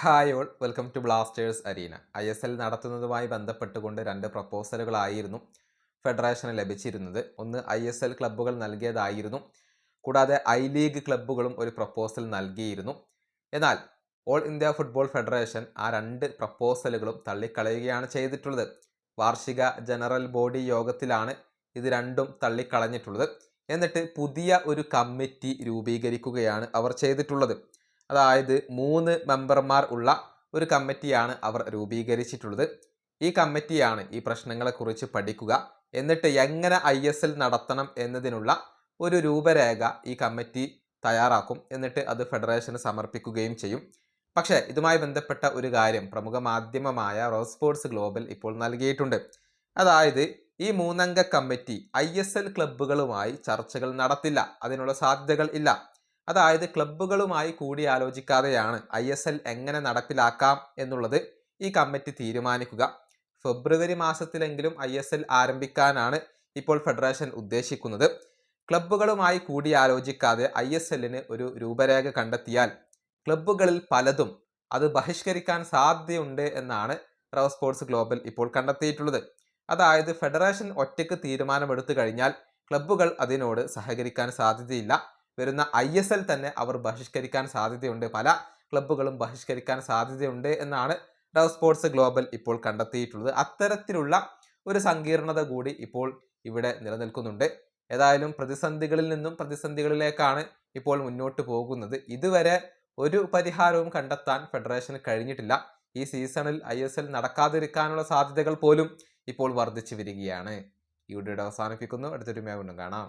Hi all welcome to Blasters Arena. ISL നടത്തുന്നതുമായി ബന്ധപ്പെട്ടുകൊണ്ട് രണ്ട് പ്രപ്പോസലുകളായിരുന്നു ഫെഡറേഷന് ലഭിച്ചിരുന്നത്. ഒന്ന് ISL ക്ലബ്ബുകൾ നൽകിയതായിരുന്നു. കൂടാതെ ലീഗ് ക്ലബ്ബുകളും ഒരു പ്രപ്പോസൽ നൽകിയിരുന്നു. എന്നാൽ ഓൾ ഇന്ത്യ ഫുട്ബോൾ ഫെഡറേഷൻ ആ രണ്ട് പ്രപ്പോസലുകളും തള്ളിക്കളയുകയാണ് ചെയ്തിട്ടുള്ളത്. വാർഷിക ജനറൽ ബോഡി യോഗത്തിലാണ് ഇത് രണ്ടും തള്ളിക്കളഞ്ഞിട്ടുള്ളത്. എന്നിട്ട് പുതിയ ഒരു കമ്മിറ്റി രൂപീകരിക്കുകയാണ് അവർ ചെയ്തിട്ടുള്ളത്. അതായത് 3 മെമ്പർമാർ ഉള്ള ഒരു കമ്മിറ്റിയാണ് അവർ രൂപീകരിച്ചിട്ടുള്ളത്. ഈ കമ്മിറ്റിയാണ് ഈ പ്രശ്നങ്ങളെക്കുറിച്ച് പഠിക്കുക. എന്നിട്ട് എങ്ങനെ ISL നടത്തണം എന്നതിനുള്ള ഒരു രൂപരേഖ ഈ കമ്മിറ്റി തയ്യാറാക്കും. എന്നിട്ട് അത് ഫെഡറേഷന് സമർപ്പിക്കുകയും ചെയ്യും. പക്ഷേ ഇതുമായി ബന്ധപ്പെട്ട ഒരു കാര്യം പ്രമുഖ മാധ്യമമായ റോസ് സ്പോർട്സ് ഗ്ലോബൽ ഇപ്പോൾ നൽകിയിട്ടുണ്ട്. അതായത് ഈ 3 അംഗ കമ്മിറ്റി ISL ക്ലബ്ബുകളുമായി ചർച്ചകൾ നടത്തില്ല, അതിനുള്ള സാധ്യതകൾ ഇല്ല. അതായത് ക്ലബ്ബുകളുമായി കൂടിയാലോചിക്കാതെയാണ് ISL എങ്ങനെ നടപ്പിലാക്കാം എന്നുള്ളത് ഈ കമ്മിറ്റി തീരുമാനിക്കുക. ഫെബ്രുവരി മാസത്തിലെങ്കിലും ISL ആരംഭിക്കാനാണ് ഇപ്പോൾ ഫെഡറേഷൻ ഉദ്ദേശിക്കുന്നത്. ക്ലബ്ബുകളുമായി കൂടിയാലോചിക്കാതെ ISLന് ഒരു രൂപരേഖ കണ്ടെത്തിയാൽ ക്ലബ്ബുകളിൽ പലതും അത് ബഹിഷ്കരിക്കാൻ സാധ്യതയുണ്ട് എന്നാണ് റവ് സ്പോർട്സ് ഗ്ലോബൽ ഇപ്പോൾ കണ്ടെത്തിയിട്ടുള്ളത്. അതായത് ഫെഡറേഷൻ ഒറ്റയ്ക്ക് തീരുമാനമെടുത്തു കഴിഞ്ഞാൽ ക്ലബ്ബുകൾ അതിനോട് സഹകരിക്കാൻ സാധ്യതയില്ല. വരുന്ന ISL തന്നെ അവർ ബഹിഷ്കരിക്കാൻ സാധ്യതയുണ്ട്, പല ക്ലബ്ബുകളും ബഹിഷ്കരിക്കാൻ സാധ്യതയുണ്ട് എന്നാണ് റവ് സ്പോർട്സ് ഗ്ലോബൽ ഇപ്പോൾ കണ്ടെത്തിയിട്ടുള്ളത്. അത്തരത്തിലുള്ള ഒരു സങ്കീർണത കൂടി ഇപ്പോൾ ഇവിടെ നിലനിൽക്കുന്നുണ്ട്. ഏതായാലും പ്രതിസന്ധികളിൽ നിന്നും പ്രതിസന്ധികളിലേക്കാണ് ഇപ്പോൾ മുന്നോട്ട് പോകുന്നത്. ഇതുവരെ ഒരു പരിഹാരവും കണ്ടെത്താൻ ഫെഡറേഷന് കഴിഞ്ഞിട്ടില്ല. ഈ സീസണിൽ ISL നടക്കാതിരിക്കാനുള്ള സാധ്യതകൾ പോലും ഇപ്പോൾ വർദ്ധിച്ചു വരികയാണ്. ഈ വീഡിയോ അവസാനിപ്പിക്കുന്നു. അടുത്തൊരു വീണ്ടും കാണാം.